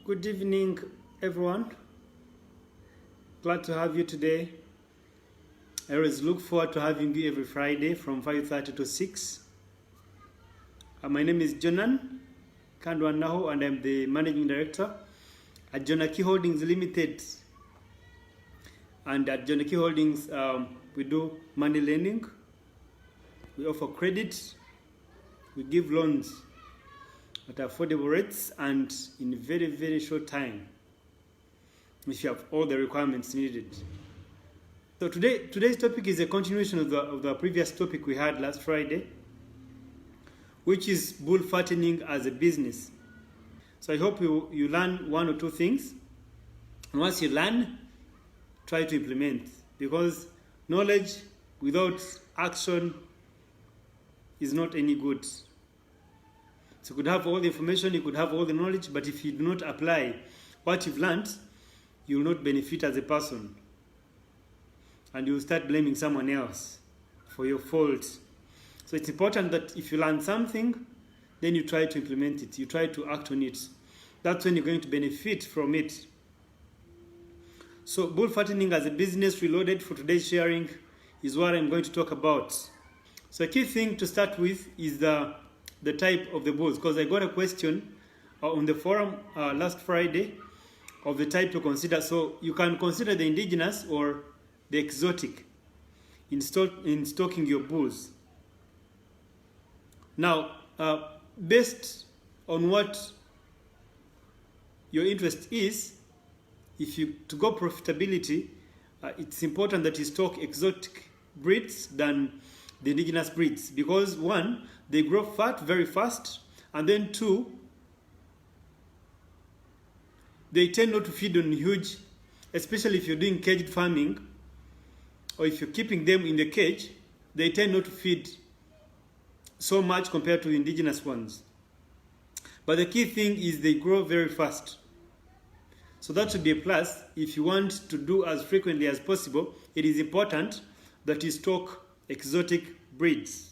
Good evening, everyone. Glad to have you today. I always look forward to having you every Friday from 5:30 to 6. My name is Jonan Kandwanaho, and I'm the Managing Director at Jonaki Holdings Limited. And at Jonaki Holdings, we do money lending, we offer credit, we give loans at affordable rates and in a very, very short time if you have all the requirements needed. So today's topic is a continuation of the previous topic we had last Friday, which is bull fattening as a business. So I hope you learn one or two things, and once you learn, try to implement, because knowledge without action is not any good. So you could have all the information, you could have all the knowledge, but if you do not apply what you've learned, you will not benefit as a person. And you will start blaming someone else for your fault. So it's important that if you learn something, then you try to implement it, you try to act on it. That's when you're going to benefit from it. So bull fattening as a business reloaded for today's sharing is what I'm going to talk about. So a key thing to start with is the type of the bulls, because I got a question on the forum last Friday of the type to consider. So you can consider the indigenous or the exotic in stocking your bulls. Now, based on what your interest is, to go profitability, it's important that you stock exotic breeds than the indigenous breeds, because one, they grow fat very fast, and then two, they tend not to feed on huge, especially if you're doing caged farming or if you're keeping them in the cage, they tend not to feed so much compared to indigenous ones. But the key thing is they grow very fast. So that should be a plus. If you want to do as frequently as possible, it is important that you stock exotic breeds,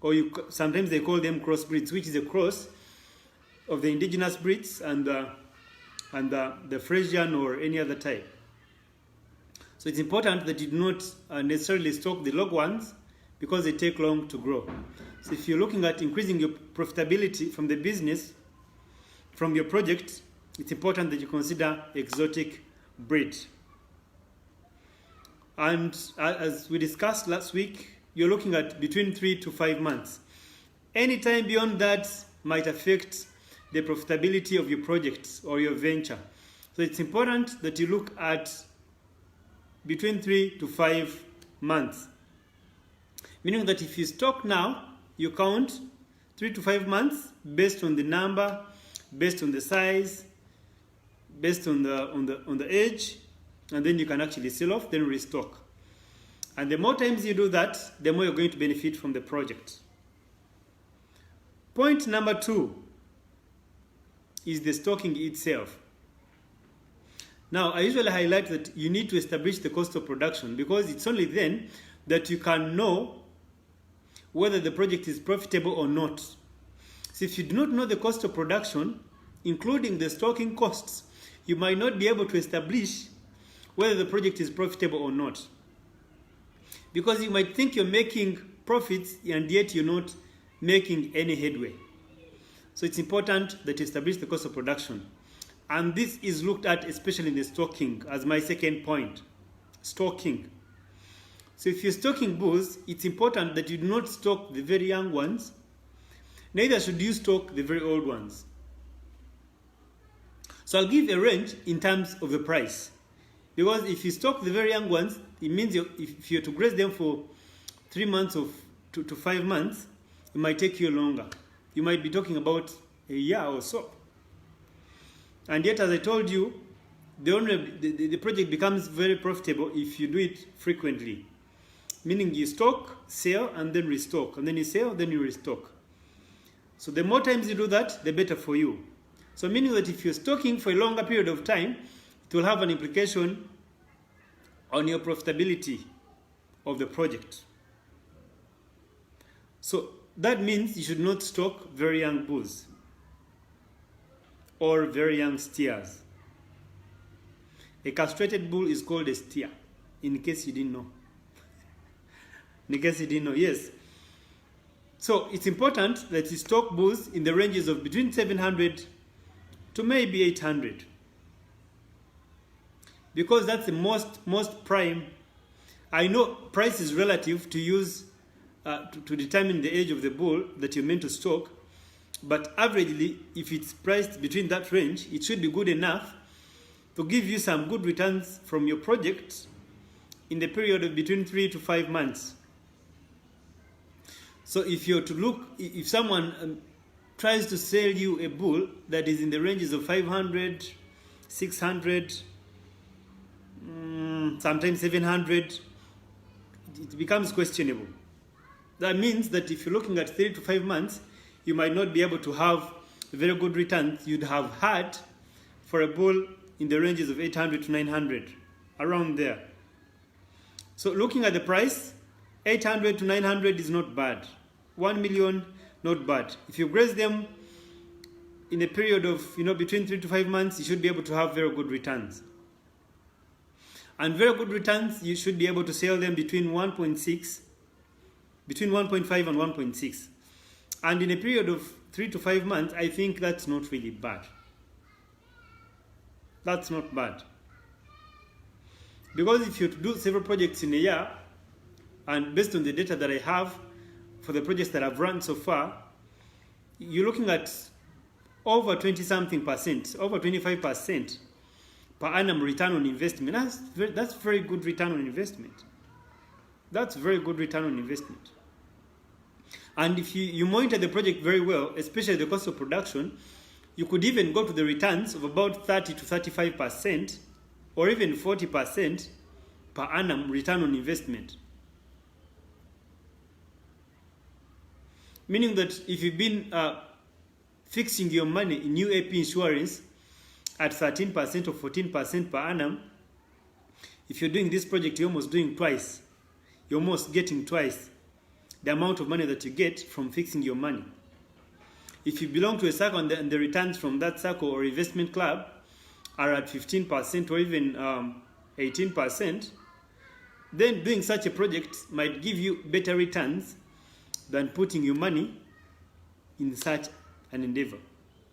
or sometimes they call them crossbreeds, which is a cross of the indigenous breeds and the Frisian or any other type. So it's important that you do not necessarily stock the log ones, because they take long to grow. So if you're looking at increasing your profitability from the business, from your project, it's important that you consider exotic breed. And as we discussed last week, you're looking at between 3 to 5 months. Any time beyond that might affect the profitability of your project or your venture. So it's important that you look at between 3 to 5 months. Meaning that if you stock now, you count 3 to 5 months based on the number, based on the size, based on the age, and then you can actually sell off, then restock. And the more times you do that, the more you're going to benefit from the project. Point number 2 is the stocking itself. Now, I usually highlight that you need to establish the cost of production, because it's only then that you can know whether the project is profitable or not. So if you do not know the cost of production, including the stocking costs, you might not be able to establish whether the project is profitable or not. Because you might think you're making profits and yet you're not making any headway. So it's important that you establish the cost of production. And this is looked at especially in the stocking as my second point. Stocking. So if you're stocking bulls, it's important that you do not stock the very young ones, neither should you stock the very old ones. So I'll give a range in terms of the price. Because if you stock the very young ones, it means if you're to graze them for 3 months to 5 months, it might take you longer. You might be talking about a year or so. And yet, as I told you, the project becomes very profitable if you do it frequently. Meaning you stock, sell, and then restock. And then you sell, then you restock. So the more times you do that, the better for you. So meaning that if you're stocking for a longer period of time, it will have an implication on your profitability of the project. So that means you should not stock very young bulls. or very young steers. A castrated bull is called a steer, in case you didn't know. In case you didn't know, yes. So it's important that you stock bulls in the ranges of between 700 to maybe 800. Because that's the most prime. I know price is relative to use to determine the age of the bull that you're meant to stock, but averagely, if it's priced between that range, it should be good enough to give you some good returns from your project in the period of between 3 to 5 months. So if you're to look, if someone tries to sell you a bull that is in the ranges of 500, 600, sometimes 700, it becomes questionable. That means that if you're looking at 3 to 5 months, you might not be able to have very good returns you'd have had for a bull in the ranges of 800 to 900, around there. So looking at the price, 800 to 900 is not bad. 1 million, not bad. If you graze them in a period of between 3 to 5 months, you should be able to have very good returns. And very good returns, you should be able to sell them between 1.5 and 1.6. And in a period of 3 to 5 months, I think that's not really bad. That's not bad. Because if you do several projects in a year, and based on the data that I have for the projects that I've run so far, you're looking at over 20-something%, over 25% per annum return on investment. That's very good return on investment. That's very good return on investment. And if you monitor the project very well, especially the cost of production, you could even go to the returns of about 30 to 35% or even 40% per annum return on investment. Meaning that if you've been fixing your money in UAP insurance at 13% or 14% per annum, if you're doing this project, you're almost doing twice. You're almost getting twice the amount of money that you get from fixing your money. If you belong to a circle and the returns from that circle or investment club are at 15% or even 18%, then doing such a project might give you better returns than putting your money in such an endeavor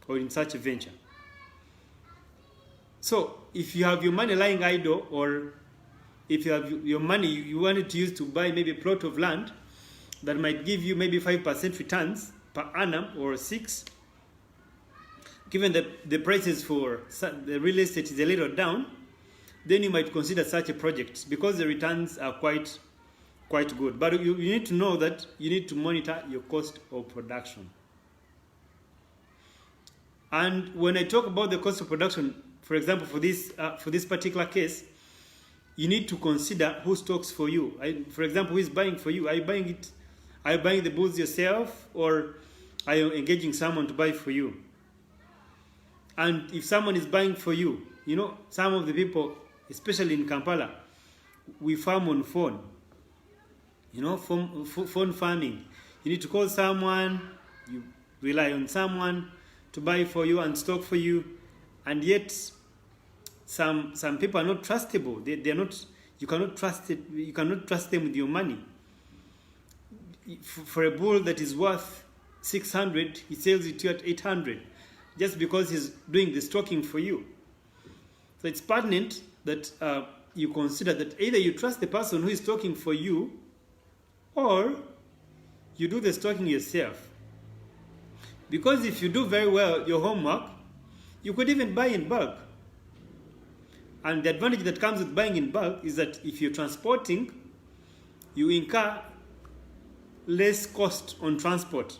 or in such a venture. So if you have your money lying idle, or if you have your money you wanted to use to buy maybe a plot of land that might give you maybe 5% returns per annum or 6%, given that the prices for the real estate is a little down, then you might consider such a project because the returns are quite good. But you need to know that you need to monitor your cost of production. And when I talk about the cost of production, for example, for this particular case, you need to consider who stocks for you. For example, who is buying for you? Are you buying the bulls yourself, or are you engaging someone to buy for you? And if someone is buying for you, some of the people, especially in Kampala, we farm on phone. Phone farming. You need to call someone, you rely on someone to buy for you and stock for you, and yet some people are not trustable. They're not. You cannot trust it. You cannot trust them with your money. For a bull that is worth 600, he sells it to you at 800, just because he's doing the stocking for you. So it's pertinent that you consider that either you trust the person who is stocking for you, or you do the stocking yourself. Because if you do very well your homework, you could even buy in bulk. And the advantage that comes with buying in bulk is that if you're transporting, you incur less cost on transport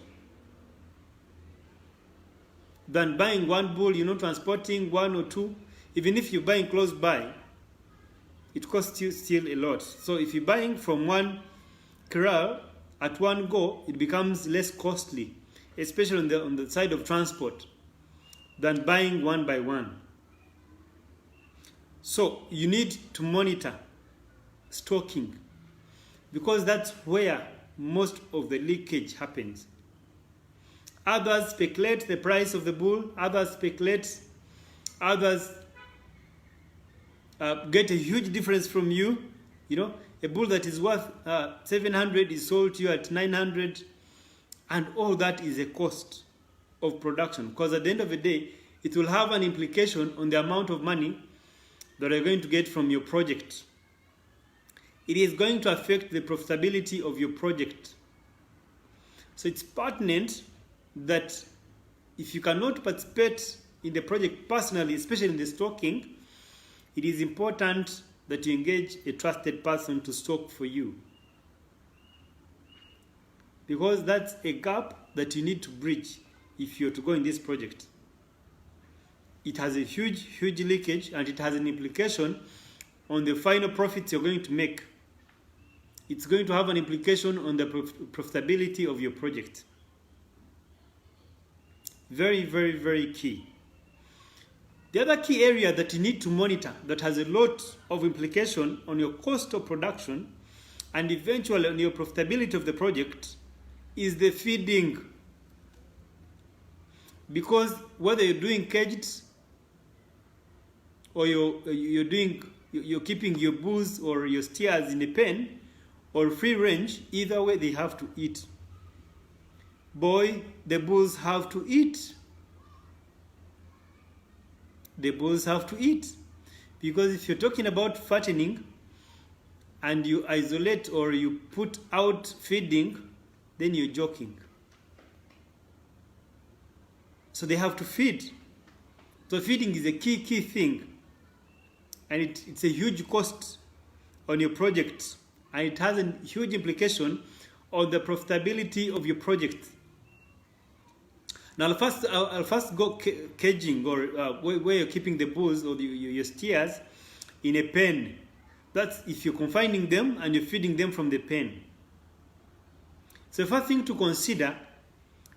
than buying one bull, transporting one or two. Even if you're buying close by, it costs you still a lot. So if you're buying from one corral at one go, it becomes less costly, especially on the side of transport, than buying one by one. So you need to monitor stocking, because that's where most of the leakage happens. Others speculate the price of the bull, others speculate Others get a huge difference from you. You know, a bull that is worth 700 is sold to you at 900, and all that is a cost of production, because at the end of the day, it will have an implication on the amount of money that you're going to get from your project. It is going to affect the profitability of your project. So it's pertinent that if you cannot participate in the project personally, especially in the stocking, it is important that you engage a trusted person to stock for you, because that's a gap that you need to bridge if you're to go in this project. It has a huge leakage, and it has an implication on the final profits you're going to make. It's going to have an implication on the profitability of your project. Very, very, very key. The other key area that you need to monitor that has a lot of implication on your cost of production and eventually on your profitability of the project is the feeding. Because whether you're doing caged or you're keeping your bulls or your steers in a pen or free range, either way they have to eat. Boy, the bulls have to eat. The bulls have to eat. Because if you're talking about fattening and you isolate or you put out feeding, then you're joking. So they have to feed. So feeding is a key thing. And it's a huge cost on your project. And it has a huge implication on the profitability of your project. Now I'll first go caging, or where you're keeping the bulls or your steers in a pen. That's if you're confining them and you're feeding them from the pen. So the first thing to consider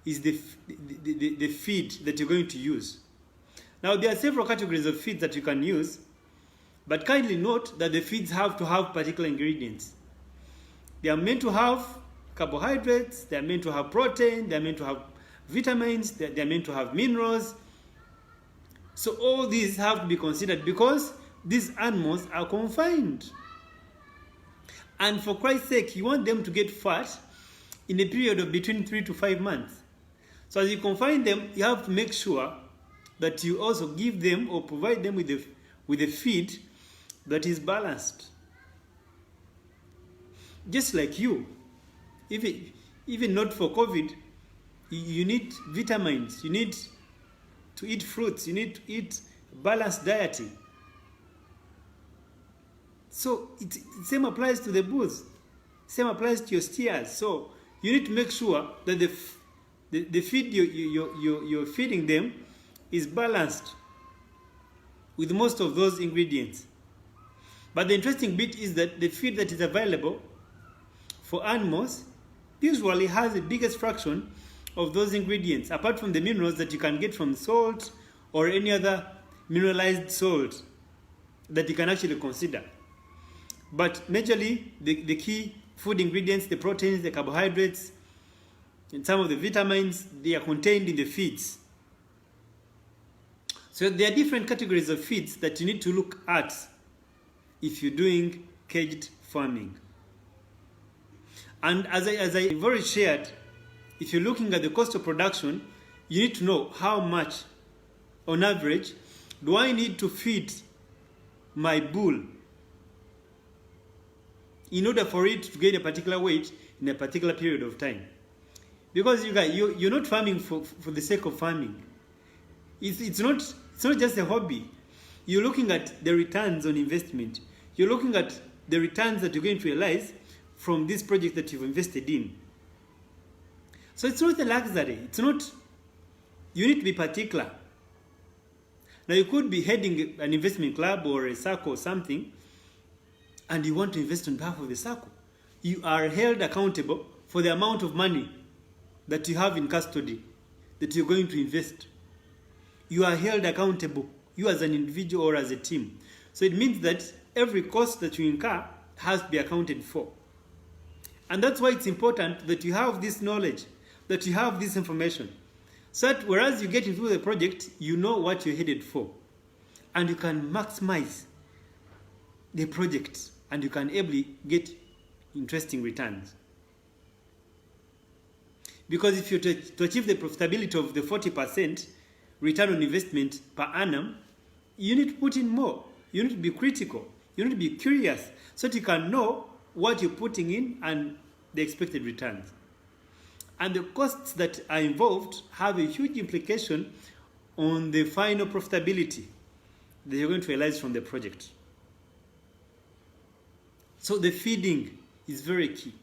is the feed that you're going to use. Now there are several categories of feeds that you can use, but kindly note that the feeds have to have particular ingredients. They are meant to have carbohydrates, they are meant to have protein, they are meant to have vitamins, they are meant to have minerals. So all these have to be considered because these animals are confined. And for Christ's sake, you want them to get fat in a period of between 3 to 5 months. So as you confine them, you have to make sure that you also give them or provide them with a feed that is balanced. Just like you, even not for COVID, you need vitamins, you need to eat fruits, you need to eat balanced dieting. So the same applies to the bulls, same applies to your steers. So you need to make sure that the feed you're feeding them is balanced with most of those ingredients. But the interesting bit is that the feed that is available for animals usually has the biggest fraction of those ingredients, apart from the minerals that you can get from salt or any other mineralized salt that you can actually consider. But majorly, the key food ingredients, the proteins, the carbohydrates, and some of the vitamins, they are contained in the feeds. So there are different categories of feeds that you need to look at if you're doing caged farming. And as I've already shared, if you're looking at the cost of production, you need to know how much, on average, do I need to feed my bull in order for it to gain a particular weight in a particular period of time. Because you're not farming for the sake of farming. It's not just a hobby. You're looking at the returns on investment. You're looking at the returns that you're going to realize from this project that you've invested in. So it's not a luxury. It's not, you need to be particular. Now you could be heading an investment club or a circle or something, and you want to invest on behalf of the circle. You are held accountable for the amount of money that you have in custody that you're going to invest. You are held accountable, you as an individual or as a team. So it means that every cost that you incur has to be accounted for. And that's why it's important that you have this knowledge, that you have this information, so that whereas you get into the project, you know what you're headed for. and you can maximize the project, and you can able get interesting returns. Because if you to achieve the profitability of the 40% return on investment per annum, you need to put in more. You need to be critical. You need to be curious so that you can know what you're putting in and the expected returns. And the costs that are involved have a huge implication on the final profitability that you're going to realize from the project. So the feeding is very key.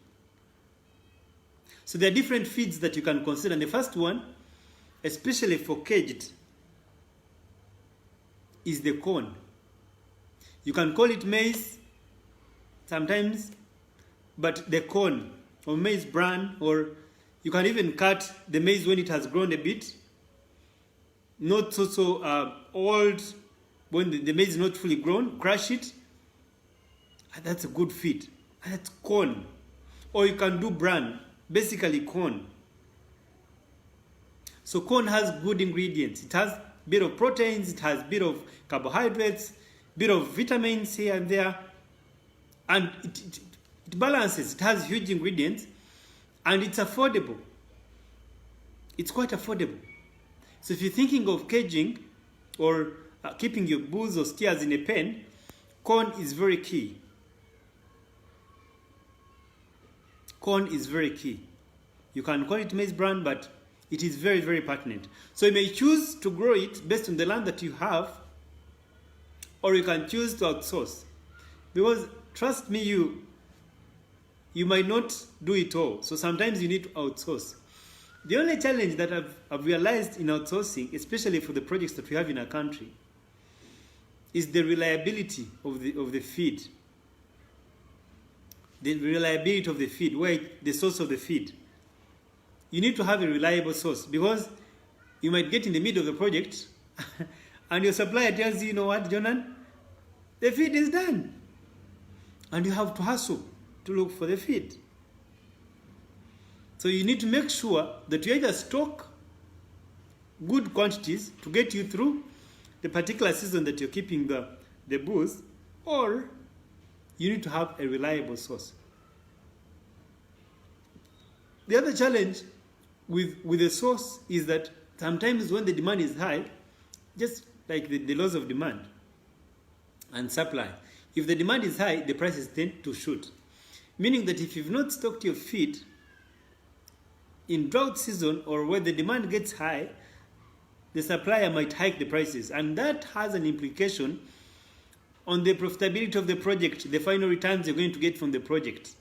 So there are different feeds that you can consider. And the first one, especially for caged, is the corn. You can call it maize sometimes, but the corn or maize bran, or you can even cut the maize when it has grown a bit, not so old, when the maize is not fully grown, crush it. And that's a good feed. And that's corn. Or you can do bran, basically corn. So corn has good ingredients. It has a bit of proteins, it has a bit of carbohydrates, a bit of vitamins here and there. And it balances. It has huge ingredients. And it's affordable. It's quite affordable. So if you're thinking of caging or keeping your bulls or steers in a pen, corn is very key. Corn is very key. You can call it maize bran, but it is very, very pertinent. So you may choose to grow it based on the land that you have, or you can choose to outsource. Because trust me, you might not do it all. So sometimes you need to outsource. The only challenge that I've realized in outsourcing, especially for the projects that we have in our country, is the reliability of the feed. The reliability of the feed, the source of the feed. You need to have a reliable source, because you might get in the middle of the project and your supplier tells you, you know what, Jonan, the feed is done. And you have to hustle to look for the feed. So you need to make sure that you either stock good quantities to get you through the particular season that you're keeping the bulls, or you need to have a reliable source. The other challenge with the source is that sometimes when the demand is high, just like the laws of demand and supply, if the demand is high, the prices tend to shoot. Meaning that if you've not stocked your feed in drought season or where the demand gets high, the supplier might hike the prices. And that has an implication on the profitability of the project, the final returns you're going to get from the project.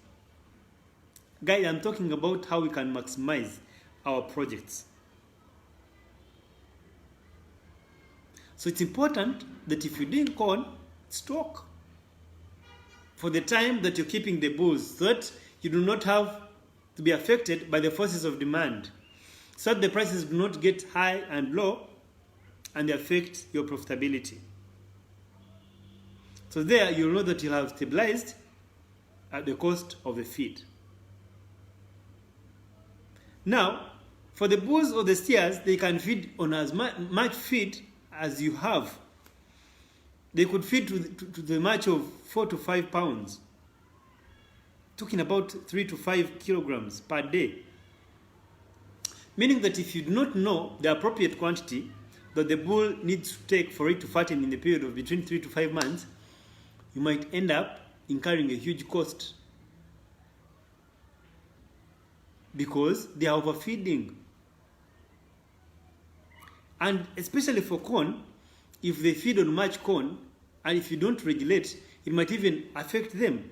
Guys, I'm talking about how we can maximize our projects. So it's important that if you're doing corn, stock for the time that you're keeping the bulls, so that you do not have to be affected by the forces of demand, so that the prices do not get high and low and affect your profitability. So there you'll know that you'll have stabilized at the cost of the feed. Now, for the bulls or the steers, they can feed on as much feed as you have. They could feed to the match of 4 to 5 pounds. Talking about 3 to 5 kilograms per day. Meaning that if you do not know the appropriate quantity that the bull needs to take for it to fatten in the period of between 3 to 5 months, you might end up incurring a huge cost, because they are overfeeding. And especially for corn, if they feed on much corn, and if you don't regulate, it might even affect them.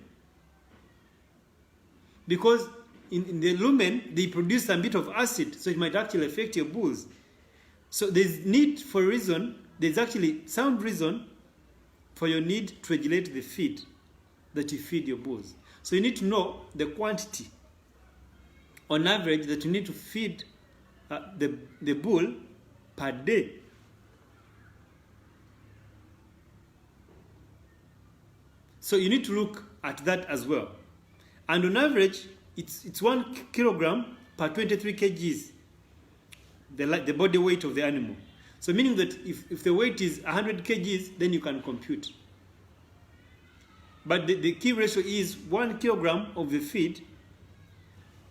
Because in the lumen, they produce a bit of acid, so it might actually affect your bulls. So there's actually sound reason for your need to regulate the feed that you feed your bulls. So you need to know the quantity, on average, that you need to feed the bull per day. So you need to look at that as well. And on average, it's 1 kilogram per 23 kgs, the body weight of the animal. So meaning that if the weight is 100 kgs, then you can compute. But the key ratio is 1 kilogram of the feed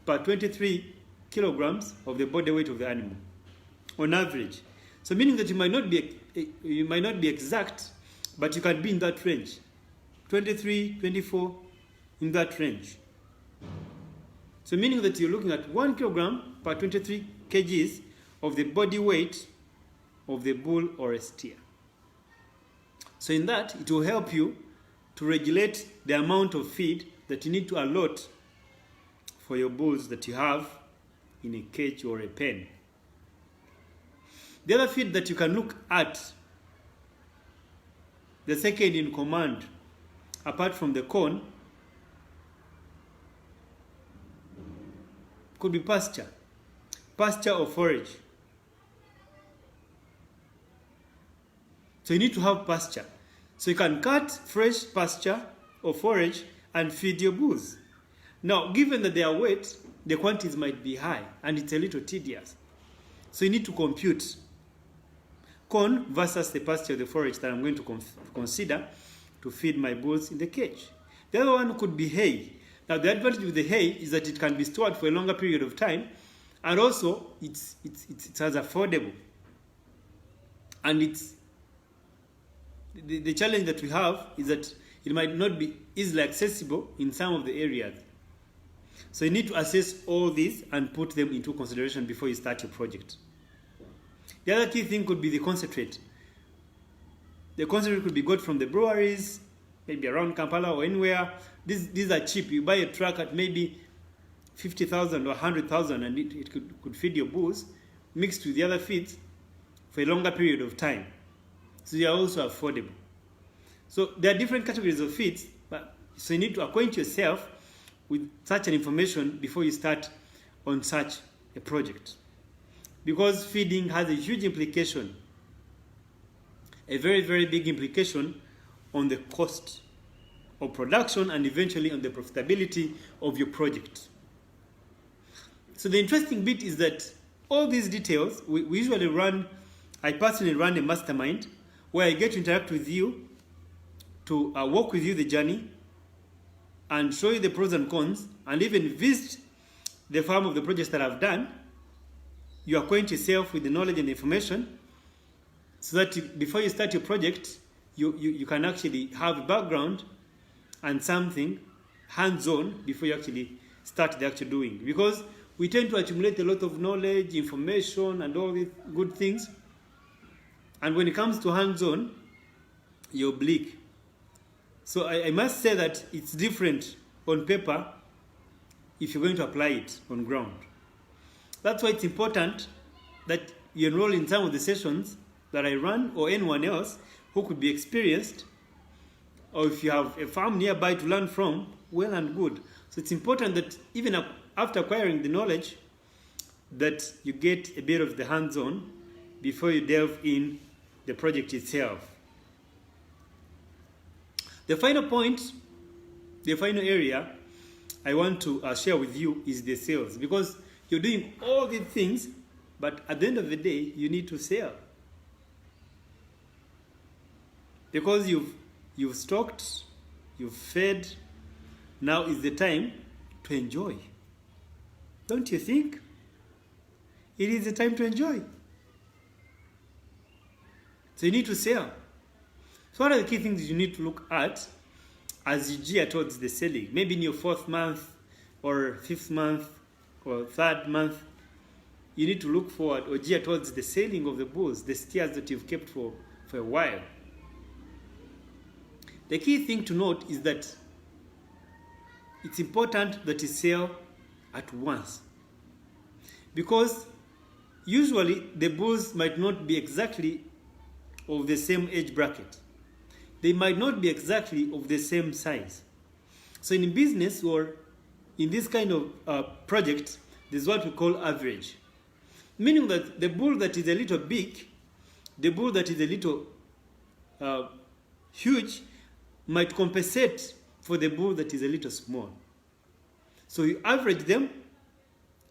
per 23 kilograms of the body weight of the animal, on average. So meaning that you might not be exact, but you can be in that range, 23, 24, in that range. So meaning that you're looking at 1 kilogram per 23 kgs of the body weight of the bull or a steer. So in that, it will help you to regulate the amount of feed that you need to allot for your bulls that you have in a cage or a pen. The other feed that you can look at, the second in command, apart from the corn, could be pasture or forage. So you need to have pasture. So you can cut fresh pasture or forage and feed your bulls. Now, given that they are wet, the quantities might be high and it's a little tedious. So you need to compute corn versus the pasture or the forage that I'm going to consider to feed my bulls in the cage. The other one could be hay. Now, the advantage with the hay is that it can be stored for a longer period of time, and also it's as affordable. And the challenge that we have is that it might not be easily accessible in some of the areas. So you need to assess all these and put them into consideration before you start your project. The other key thing could be the concentrate. The concentrate could be got from the breweries, maybe around Kampala or anywhere. These are cheap. You buy a truck at maybe 50,000 or 100,000 and it could feed your bulls, mixed with the other feeds for a longer period of time. So they are also affordable. So there are different categories of feeds, so you need to acquaint yourself with such an information before you start on such a project. Because feeding has a huge implication, a very, very big implication on the cost of production and eventually on the profitability of your project. So the interesting bit is that all these details, I personally run a mastermind where I get to interact with you, to walk with you the journey and show you the pros and cons, and even visit the farm of the projects that I've done. You acquaint yourself with the knowledge and information so that before you start your project, you can actually have a background and something hands-on before you actually start the actual doing. Because we tend to accumulate a lot of knowledge, information, and all these good things. And when it comes to hands-on, you're bleak. So I must say that it's different on paper if you're going to apply it on ground. That's why it's important that you enroll in some of the sessions that I run, or anyone else who could be experienced, or if you have a farm nearby to learn from, well and good. So it's important that even after acquiring the knowledge, that you get a bit of the hands-on before you delve in the project itself. The final point, the final area I want to share with you is the sales, because you're doing all these things, but at the end of the day, you need to sell. Because you've stocked, you've fed, now is the time to enjoy. Don't you think? It is the time to enjoy. So you need to sell. So what are the key things you need to look at as you gear towards the selling? Maybe in your 4th month or 5th month or 3rd month, you need to look forward or gear towards the selling of the bulls, the steers that you've kept for a while. The key thing to note is that it's important that you sell at once. Because usually the bulls might not be exactly of the same age bracket. They might not be exactly of the same size. So in business or in this kind of project, there's what we call average. Meaning that the bull that is a little big, the bull that is a little huge, might compensate for the bull that is a little small. So you average them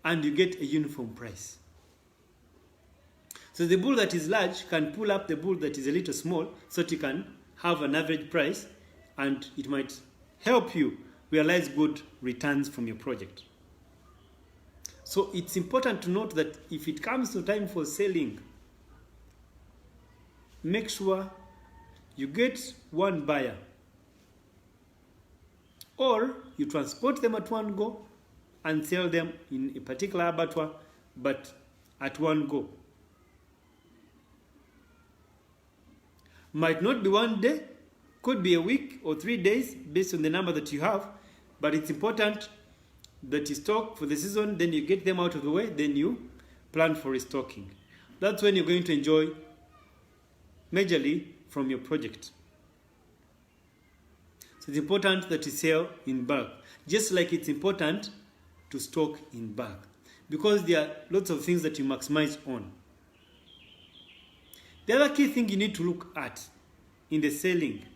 and you get a uniform price. So the bull that is large can pull up the bull that is a little small so that you can have an average price, and it might help you realize good returns from your project. So it's important to note that if it comes to time for selling, make sure you get one buyer, or you transport them at one go and sell them in a particular abattoir, but at one go. Might not be one day, could be a week or 3 days based on the number that you have, but it's important that you stock for the season, then you get them out of the way, then you plan for restocking. That's when you're going to enjoy majorly from your project. So it's important that you sell in bulk, just like it's important to stock in bulk, because there are lots of things that you maximize on. The other key thing you need to look at in the selling,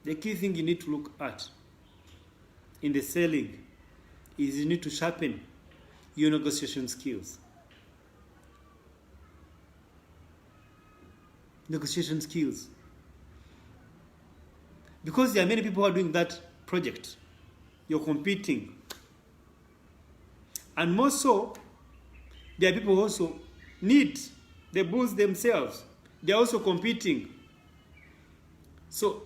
the key thing you need to look at in the selling is you need to sharpen your negotiation skills. Negotiation skills. Because there are many people who are doing that project. You're competing. And more so, there are people who also need the bulls themselves. They're also competing. So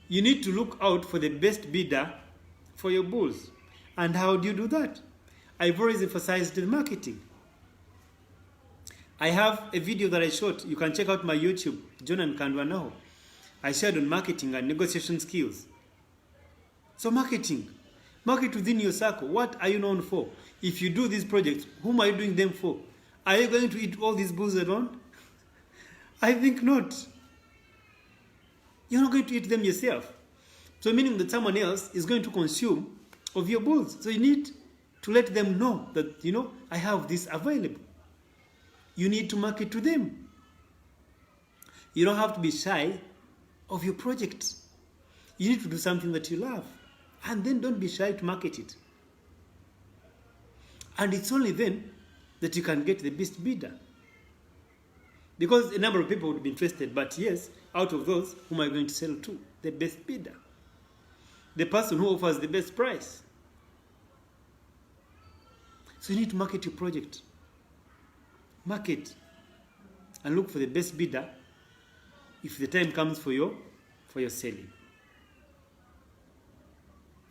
you need to look out for the best bidder for your bulls. And how do you do that? I've always emphasized the marketing. I have a video that I shot. You can check out my YouTube, Jonan Kandwanaho. I shared on marketing and negotiation skills. So marketing. Market within your circle. What are you known for? If you do these projects, whom are you doing them for? Are you going to eat all these bulls alone? I think not. You're not going to eat them yourself. So meaning that someone else is going to consume of your bulls. So you need to let them know that, I have this available. You need to market to them. You don't have to be shy of your project. You need to do something that you love. And then don't be shy to market it. And it's only then that you can get the best bidder. Because a number of people would be interested, but yes, out of those, whom are you going to sell to? The best bidder. The person who offers the best price. So you need to market your project. Market and look for the best bidder if the time comes for your selling.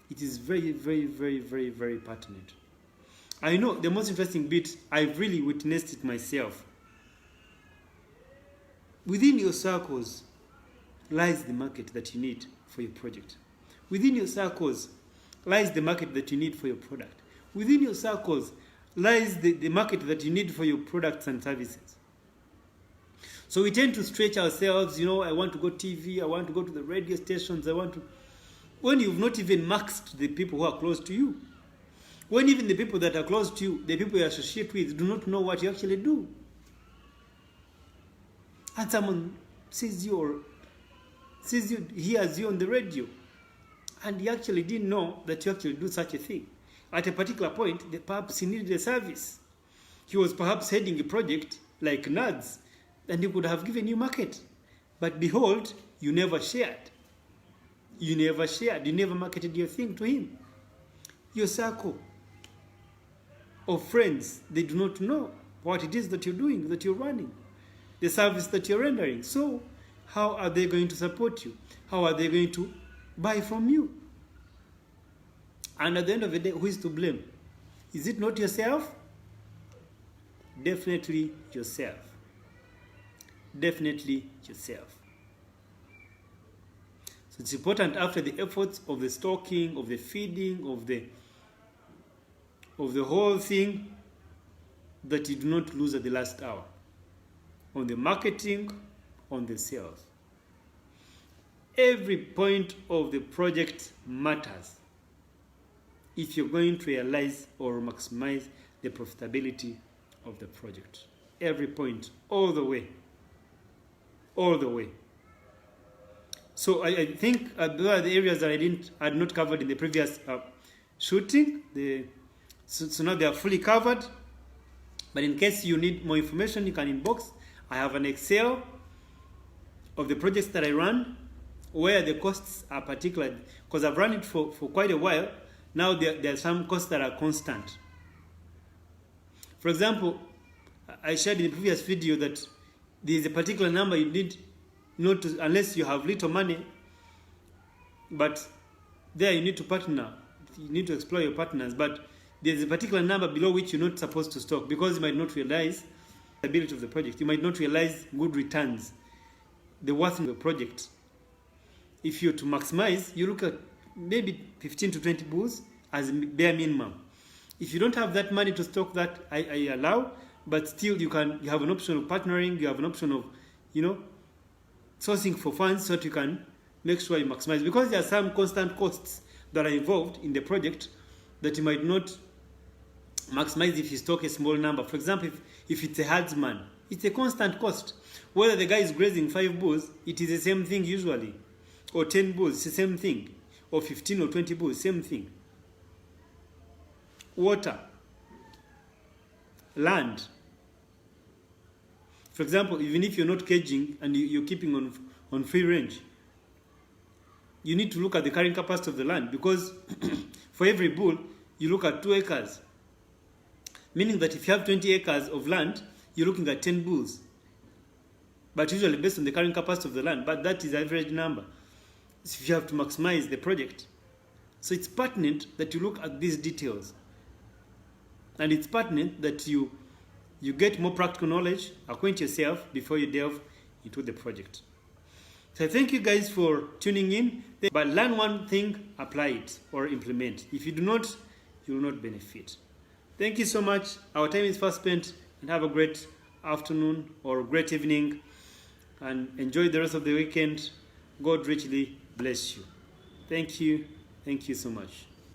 It is very, very, very, very, very pertinent. I know the most interesting bit, I've really witnessed it myself. Within your circles lies the market that you need for your project. Within your circles lies the market that you need for your product. Within your circles lies the market that you need for your products and services. So we tend to stretch ourselves, I want to go TV, I want to go to the radio stations, when you've not even maxed the people who are close to you. When even the people that are close to you, the people you associate with, do not know what you actually do. And someone sees you, hears you on the radio, and he actually didn't know that you actually do such a thing. At a particular point, perhaps he needed a service. He was perhaps heading a project like NADS, and he could have given you market. But behold, you never shared. You never marketed your thing to him. Your circle of friends, they do not know what it is that you're doing, that you're running, the service that you're rendering. So how are they going to support you? How are they going to buy from you? And at the end of the day, who is to blame? Is it not yourself? Definitely yourself. Definitely yourself. So it's important, after the efforts of the stocking, of the feeding, of the whole thing, that you do not lose at the last hour. On the marketing, on the sales. Every point of the project matters if you're going to realize or maximize the profitability of the project. Every point, all the way. All the way. So I think those are the areas that I had not covered in the previous shooting. So now they are fully covered. But in case you need more information, you can inbox. I have an Excel of the projects that I run where the costs are particular, because I've run it for quite a while. Now there are some costs that are constant. For example, I shared in the previous video that there is a particular number you need not to, unless you have little money, but there you need to partner. You need to explore your partners, but there's a particular number below which you're not supposed to stock, because you might not realize the ability of the project. You might not realize good returns, the worth of the project. If you're to maximize, you look at maybe 15 to 20 bulls as bare minimum. If you don't have that money to stock that, I allow, but still you have an option of partnering, you have an option of, sourcing for funds so that you can make sure you maximize. Because there are some constant costs that are involved in the project that you might not maximize if you stock a small number. For example, if it's a herdsman, it's a constant cost. Whether the guy is grazing 5 bulls, it is the same thing usually. Or 10 bulls, it's the same thing. Or 15 or 20 bulls, same thing. Water, land. For example, even if you're not caging and you're keeping on free range, you need to look at the carrying capacity of the land, because for every bull, you look at 2 acres. Meaning that if you have 20 acres of land, you're looking at 10 bulls. But usually based on the carrying capacity of the land, but that is the average number. So if you have to maximize the project. So it's pertinent that you look at these details. And it's pertinent that you get more practical knowledge, acquaint yourself before you delve into the project. So thank you guys for tuning in. But learn one thing, apply it or implement. If you do not, you will not benefit. Thank you so much. Our time is fast spent, and have a great afternoon or great evening, and enjoy the rest of the weekend. God richly bless you. Thank you. Thank you so much.